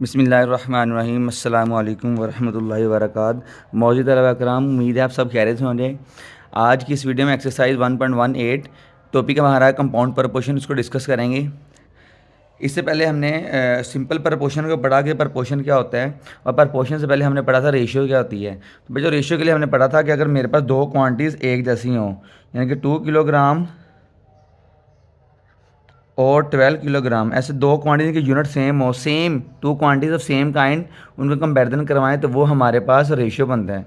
बिस्मिल्लाहिर्रहमानिर्रहीम अस्सलामु अलैकुम वरहमतुल्लाहि वबरकातुहू। मौजूद तलबा कराम, उम्मीद है आप सब खैरियत से होंगे। आज की इस वीडियो में एक्सरसाइज 1.18 टॉपिक हमारा है कंपाउंड प्रपोर्शन, उसको डिस्कस करेंगे। इससे पहले हमने सिंपल प्रपोर्शन को पढ़ा कि प्रपोर्शन क्या होता है, और प्रपोर्शन से पहले हमने पढ़ा था रेशियो क्या होती है। तो भाई जो रेशियो के लिए हमने पढ़ा था कि अगर मेरे पास दो क्वांटिटीज़ एक जैसी हों, यानी कि 2 किलोग्राम और 12 किलोग्राम, ऐसे दो क्वांटिटी के यूनिट सेम हो, same two quantities of same kind, उनका कंपैरिजन करवाएं तो वो हमारे पास रेशियो बनता है।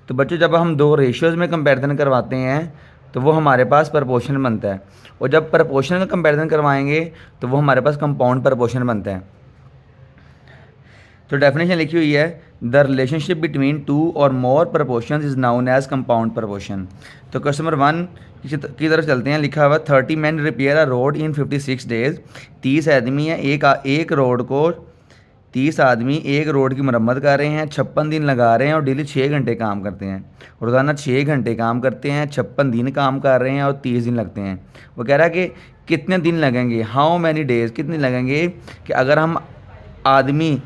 तो बच्चों जब हम दो रेशियोज़ में कंपैरिजन करवाते हैं तो वो हमारे पास प्रपोर्शन बनता है, और जब प्रपोर्शन का कंपैरिजन करवाएंगे तो वो हमारे पास कंपाउंड प्रपोर्शन बनता है। तो डेफिनेशन लिखी हुई है, द रिलेशनशिप बिटवीन टू और more proportion is known as compound proportion. तो क्वेश्चन नंबर 1 की तरफ चलते हैं। लिखा हुआ 30 man repair a road in 56 days. 30 आदमी है, एक रोड को 30 आदमी एक रोड की मरम्मत कर रहे हैं, 56 दिन लगा रहे हैं और डेली 6 घंटे काम करते हैं। रोज़ाना 6 घंटे काम करते हैं, 56 दिन काम कर रहे हैं और 30 दिन लगते हैं। वो कह रहा है कि कितने दिन लगेंगे, हाउ मैनी डेज, कितने लगेंगे कि अगर हम आदमी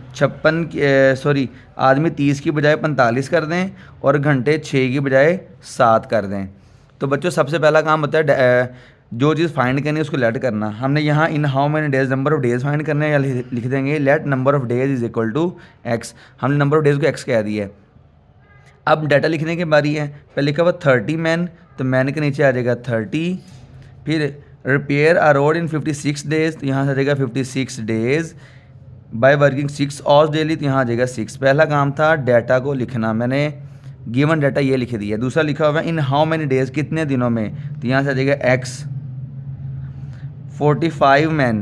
30 की बजाय 45 कर दें और घंटे 6 की बजाय 7 कर दें। तो बच्चों सबसे पहला काम होता है जो चीज़ फाइंड करनी है उसको लेट करना। हमने यहाँ in how many days number of days find करने हैं, या लिख देंगे let number of days is equal to x. हमने नंबर ऑफ डेज को एक्स कह दिया है। अब डाटा लिखने की बारी है। पहले लिखा हुआ 30 मैन, तो मैन के नीचे आ जाएगा 30। फिर repair uh road in 56 days, तो यहाँ से आ जाएगा 56 days by working 6 hours daily, तो यहाँ आ जाएगा 6। पहला काम था डाटा को लिखना, मैंने गिवन डाटा ये लिख दिया। दूसरा लिखा हुआ है इन हाउ मैनी डेज, कितने दिनों में, तो यहाँ से आ जाएगा x. 45 man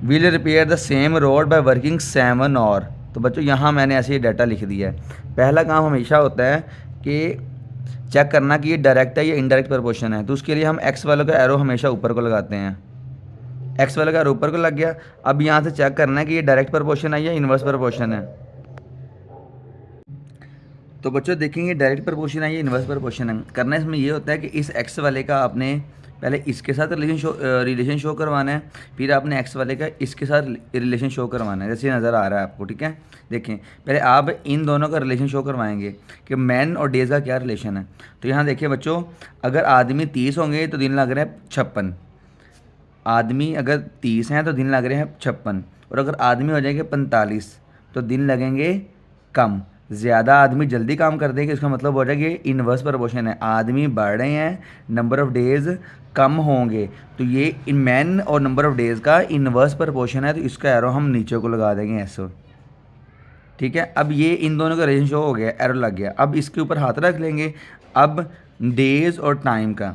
will repair the same road by working 7 hour. तो बच्चों यहाँ मैंने ऐसे ही डाटा लिख दिया है। पहला काम हमेशा होता है कि चेक करना कि ये डायरेक्ट है या इनडायरेक्ट प्रपोर्शन है, तो उसके लिए हम एक्स वालों का एरो हमेशा ऊपर को लगाते हैं। एक्स वाला का एरो ऊपर को लग गया। अब यहाँ से चेक करना है कि ये डायरेक्ट प्रपोर्शन है या इन्वर्स प्रपोर्शन है। तो बच्चों देखेंगे डायरेक्ट प्रपोर्शन है या इन्वर्स प्रपोर्शन है। करना इसमें ये होता है कि इस एक्स वाले का आपने पहले इसके साथ रिलेशन शो करवाना है, फिर आपने एक्स वाले का इसके साथ रिलेशन शो करवाना है, जैसे नज़र आ रहा है आपको। ठीक है, देखें पहले आप इन दोनों का रिलेशन शो करवाएंगे कि मैन और डेज का क्या रिलेशन है। तो यहाँ देखिए बच्चों, अगर आदमी 30 होंगे तो दिन लग रहे हैं 56। आदमी अगर 30 हैं तो दिन लग रहे हैं 56, और अगर आदमी हो जाएंगे 45 तो दिन लगेंगे कम। ज़्यादा आदमी जल्दी काम कर देंगे, इसका मतलब हो जाएगा इनवर्स प्रपोर्शन है। आदमी बढ़ रहे हैं, नंबर ऑफ़ डेज़ कम होंगे, तो ये इन मैन और नंबर ऑफ़ डेज़ का इनवर्स प्रपोर्शन है। तो इसका एरो हम नीचे को लगा देंगे ऐसे। ठीक है, अब ये इन दोनों का रेशियो हो गया, एरो लग गया। अब इसके ऊपर हाथ रख लेंगे अब डेज़ और टाइम का।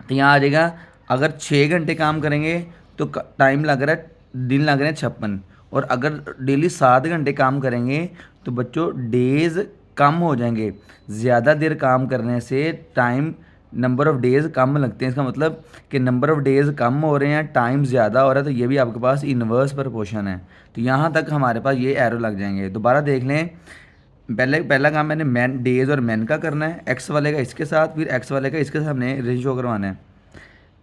तो यहाँ आ जाएगा, अगर 6 घंटे काम करेंगे तो टाइम लग रहा है, दिन लग रहे हैं 56, और अगर डेली 7 घंटे काम करेंगे तो बच्चों डेज़ कम हो जाएंगे। ज़्यादा देर काम करने से टाइम नंबर ऑफ़ डेज़ कम लगते हैं, इसका मतलब कि नंबर ऑफ़ डेज़ कम हो रहे हैं, टाइम ज़्यादा हो रहा है, तो ये भी आपके पास इन्वर्स प्रपोर्शन है। तो यहाँ तक हमारे पास ये एरो लग जाएंगे। दोबारा देख लें, पहला काम मैंने मैन डेज़ और मैन का करना है, एक्स वाले का इसके साथ, फिर एक्स वाले का इसके साथ हमने रेशियो करवाना है।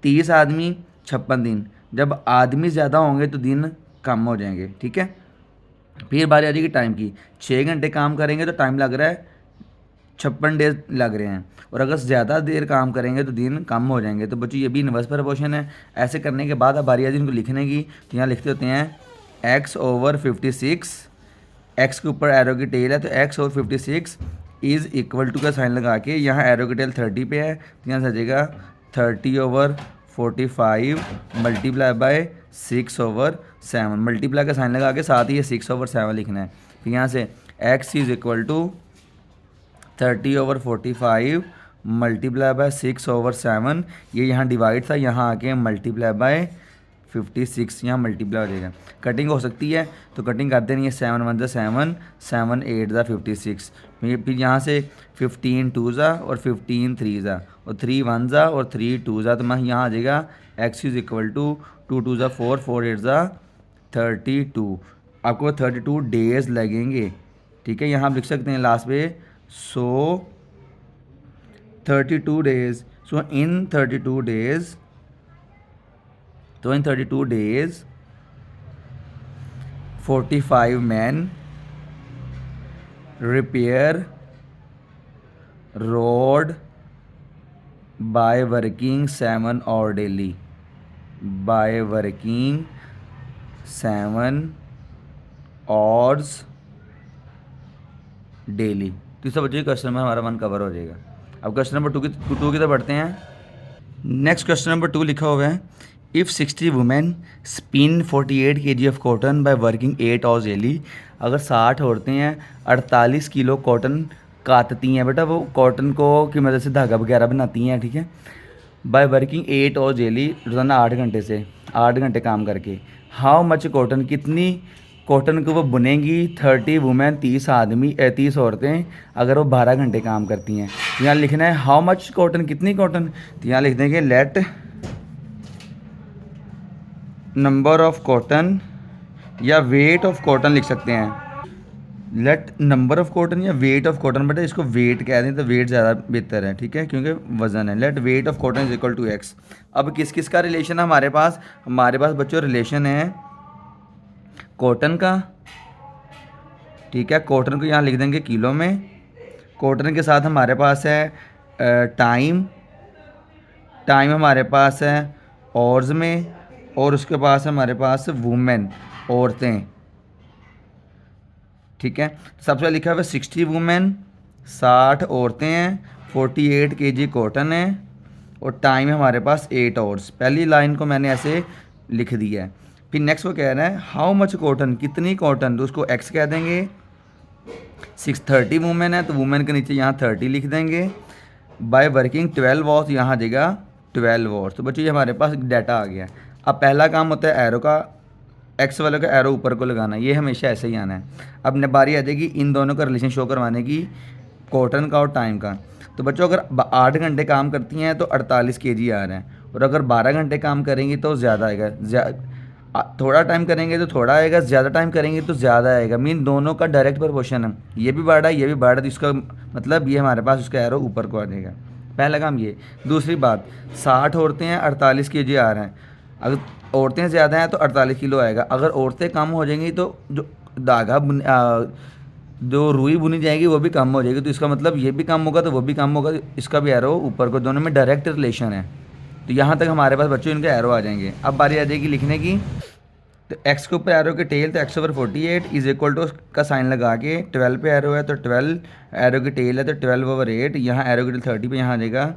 30 आदमी 56 दिन, जब आदमी ज़्यादा होंगे तो दिन कम हो जाएंगे। ठीक है, फिर बारी आ जाएगी टाइम की। 6 घंटे काम करेंगे तो टाइम लग रहा है 56 डेज लग रहे हैं, और अगर ज़्यादा देर काम करेंगे तो दिन कम हो जाएंगे। तो बच्चों ये भी इन्वर्स प्रपोर्शन है। ऐसे करने के बाद अब बारी आ जाए इनको लिखने की। तो यहाँ लिखते होते हैं एक्स ओवर 56, एक्स के ऊपर एरो की टेल है, तो x over 56 is equal to का साइन लगा के यहाँ एरो की टेल 30 पे है, तो यहाँ से आ जाएगा 30 over 45 multiply by 6 over 7। Multiply का साइन लगा के साथ ही ये 6 ओवर 7 लिखना है। फिर यहाँ से x is equal to 30 over 45 multiply by 6 over 7। ये यहाँ डिवाइड था, यहाँ आके मल्टीप्लाई बाय 56, यहाँ मल्टीप्लाई हो जाएगा। कटिंग हो सकती है तो कटिंग करते नहीं है, 7 1 ज़ा 7, 7 8 ज़ा 56। फिर यहाँ से 15 2 ज़ा और 15 3 ज़ा और 3 1 ज़ा और 3 2 ज़ा, तो मैं यहाँ आ जाएगा x इज़ इक्वल टू 2 2 ज़ा 4 4 8 ज़ा 32। आपको 32 डेज लगेंगे। ठीक है, यहाँ आप लिख सकते हैं लास्ट पे, सो 32 डेज, सो इन 32 डेज, तो इन 32 days 45 men repair road by working 7 hour daily, by working 7 hours daily. तो सब बच्चों क्वेश्चन नंबर हमारा 1 कवर हो जाएगा। अब क्वेश्चन नंबर 2 की तरफ बढ़ते हैं। नेक्स्ट क्वेश्चन नंबर 2 लिखा हुआ है, if 60 women spin 48 kg of cotton by working 8 hours daily. अगर 60 औरतें हैं 48 किलो कॉटन काटती हैं, बेटा वो कॉटन को की मदद से धागा वगैरह बनाती हैं, ठीक है, बाय वर्किंग 8 आवर्स डेली, रोज़ाना 8 घंटे से 8 घंटे काम करके। हाउ मच कॉटन, कितनी कॉटन को वो बुनेंगी। 30 वुमेन 30 आदमी 30 औरतें अगर वो 12 घंटे काम करती हैं। तो यहाँ लिखना है हाउ मच कॉटन, कितनी कॉटन। तो यहाँ लिख देंगे लेट नंबर ऑफ कॉटन, या वेट ऑफ कॉटन लिख सकते हैं। लेट नंबर ऑफ कॉटन या वेट ऑफ कॉटन, बेटा इसको वेट कह दें तो वेट ज़्यादा बेहतर है, ठीक है, क्योंकि वजन है। Let weight of cotton is equal to x. अब किस किस का रिलेशन है हमारे पास बच्चों रिलेशन है कॉटन का, ठीक है। कॉटन को यहाँ लिख देंगे किलो में। कॉटन के साथ हमारे पास है टाइम हमारे पास है ऑर्स में, और उसके पास हमारे पास वुमेन औरतें, ठीक है। सबसे लिखा हुआ 60 वुमेन 60 औरतें हैं, 48 kg कॉटन है, और टाइम है हमारे पास 8 आवर्स। पहली लाइन को मैंने ऐसे लिख दिया है। फिर नेक्स्ट वो कह रहा है हाउ मच कॉटन, कितनी कॉटन, तो उसको एक्स कह देंगे। 630 वुमेन है तो वुमेन के नीचे यहाँ 30 लिख देंगे। बाय वर्किंग 12 आवर्स, यहाँ आ जाएगा 12 आवर्स। तो बच्चों ये हमारे पास डाटा आ गया। अब पहला काम होता है एरो का, एक्स वाले का एरो ऊपर को लगाना, ये हमेशा ऐसे ही आना है। अब बारी आ जाएगी इन दोनों का रिलेशन शो करवाने की, कॉटन का और टाइम का। तो बच्चों अगर 8 घंटे काम करती हैं तो 48 kg आ रहे हैं, और अगर 12 घंटे काम करेंगी तो ज़्यादा आएगा। थोड़ा टाइम करेंगे तो थोड़ा आएगा, ज़्यादा टाइम करेंगे तो ज़्यादा आएगा। मीन दोनों का डायरेक्ट प्रोपोर्शन है, ये भी बढ़ा ये भी बढ़ा, तो इसका मतलब ये हमारे पास उसका एरो ऊपर को आ जाएगा। पहला काम ये। दूसरी बात 60 औरतें हैं 48 kg आ रहे हैं, अगर औरतें ज़्यादा हैं तो 48 किलो आएगा। अगर औरतें कम हो जाएंगी तो जो धागा जो रुई बुनी जाएगी वो भी कम हो जाएगी, तो इसका मतलब ये भी कम होगा तो वो भी कम होगा, इसका भी एरो ऊपर को, दोनों में डायरेक्ट रिलेशन है। तो यहाँ तक हमारे पास बच्चों इनके एरो आ जाएंगे। अब बारी आ जाएगी लिखने की। तो एक्स के ऊपर एरो के टेल, तो x over 48 is equal to का साइन लगा के 12 पे एरो है तो 12 एरो की टेल है तो 12 ओवर 8, यहाँ एरो की टेल 30 पे, यहाँ आ जाएगा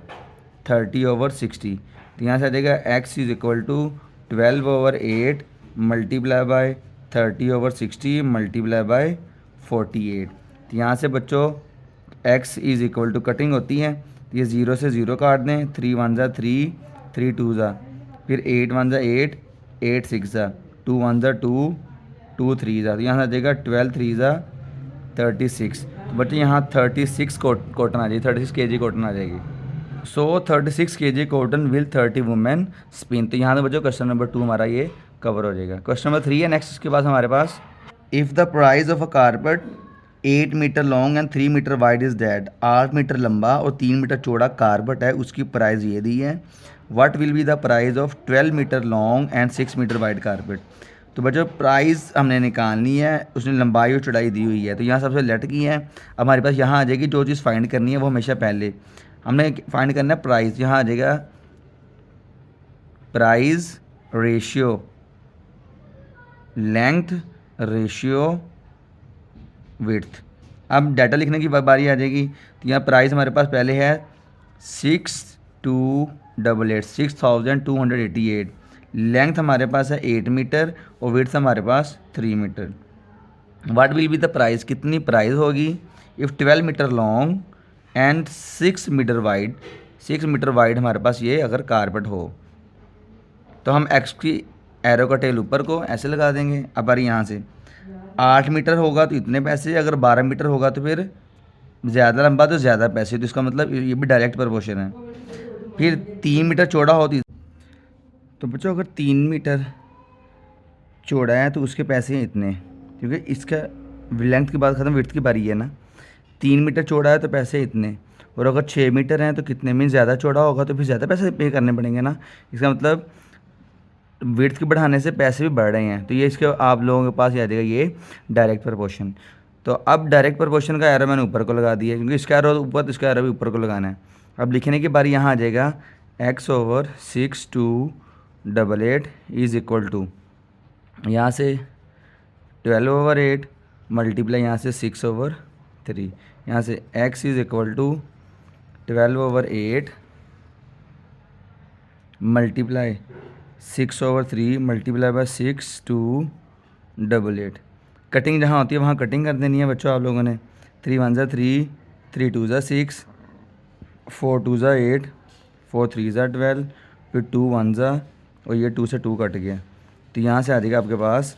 30 ओवर 60। तो यहाँ से आ जाएगा x is equal to 12 over 8 multiply by 30 over 60 multiply by 48। तो यहाँ से बच्चों x is equal to cutting होती है, तो ये 0 से 0 काट दें, 3 1 ज़ा 3, 3 2 ज़ा, फिर 8 1 ज़ा 8, 8 6 ज़ा, 2 1 ज़ा 2, 2 3 ज़ा, तो यहाँ आ जाएगा 12 3 ज़ा 36। तो बच्चे यहाँ 36 कॉटन आ जाएगी, 36 kg कॉटन आ जाएगी। सो 36 kg cotton will 30 women spin. तो यहाँ से बच्चों क्वेश्चन नंबर 2 हमारा ये कवर हो जाएगा। क्वेश्चन नंबर 3 है नेक्स्ट, इसके बाद हमारे पास if the price of a carpet 8 metre long and 3 metre wide is that, 8 metre लंबा और 3 मीटर चौड़ा कारपेट है, उसकी प्राइस ये दी है। What will be the price of 12 metre long and 6 metre wide carpet. तो बच्चों प्राइस हमने निकालनी है, उसने लंबाई और चौड़ाई दी हुई है, तो यहाँ सबसे लेट की है। अब हमारे पास यहाँ आ जाएगी जो चीज़ फाइंड करनी है वो हमेशा पहले हमने फाइंड करना है प्राइस। यहाँ आ जाएगा price ratio length ratio width. अब डाटा लिखने की बारी आ जाएगी। तो यहाँ प्राइस हमारे पास पहले है 6288 6288। लेंथ हमारे पास है 8 मीटर और विड्थ हमारे पास 3 metre. What will be the price, कितनी प्राइस होगी if 12 metre long and 6 metre wide, 6 metre wide हमारे पास ये अगर कारपेट हो। तो हम एक्स की एरो का टेल ऊपर को ऐसे लगा देंगे। अब बारी यहाँ से 8 मीटर होगा तो इतने पैसे, अगर 12 मीटर होगा तो फिर ज़्यादा लंबा तो ज़्यादा पैसे, तो इसका मतलब ये भी डायरेक्ट प्रोपोर्शन है। फिर 3 मीटर चौड़ा हो तो बच्चों अगर 3 मीटर चौड़ा है तो उसके पैसे हैं इतने, क्योंकि इसका लेंथ की बात ख़त्म, विड्थ की बारी है ना। 3 मीटर चौड़ा है तो पैसे इतने, और अगर 6 मीटर हैं तो कितने, मीन ज़्यादा चौड़ा होगा तो फिर ज़्यादा पैसे पे करने पड़ेंगे ना। इसका मतलब विड्थ के बढ़ाने से पैसे भी बढ़ रहे हैं, तो ये इसके आप लोगों के पास याद रहेगा ये डायरेक्ट प्रपोर्शन। तो अब डायरेक्ट प्रपोर्शन का एरो मैंने ऊपर को लगा दिया, क्योंकि इसका एरो ऊपर तो इसका एरो भी ऊपर को लगाना है। अब लिखने की बारी यहाँ आ जाएगा x/6/288 इज़ इक्वल टू, यहाँ से 12/8 मल्टीप्लाई यहाँ से 6/3, यहाँ से x is equal to 12/8 multiply 6/3 multiply by 6/288। Cutting जहाँ होती है वहाँ कटिंग कर देनी है बच्चों आप लोगों ने। 3 1 3, 3 2 6, 4 2 8, 4 3 12, फिर 2 1 और ये 2 से 2 कट गया, तो यहाँ से आ जाएगा आपके पास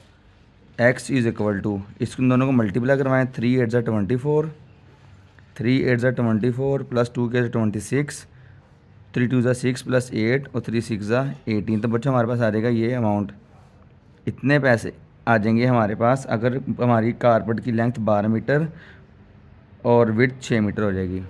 x इज़ इक्वल टू, इसको दोनों को मल्टीप्लाई करवाएं, 3 8 24, 3 8 24 प्लस 2 के 26, 3 2 6 प्लस 8 और 3 6 18। तो बच्चों हमारे पास आ जाएगा ये अमाउंट, इतने पैसे आ जाएंगे हमारे पास अगर हमारी कारपेट की लेंथ 12 मीटर और विड्थ 6 मीटर हो जाएगी।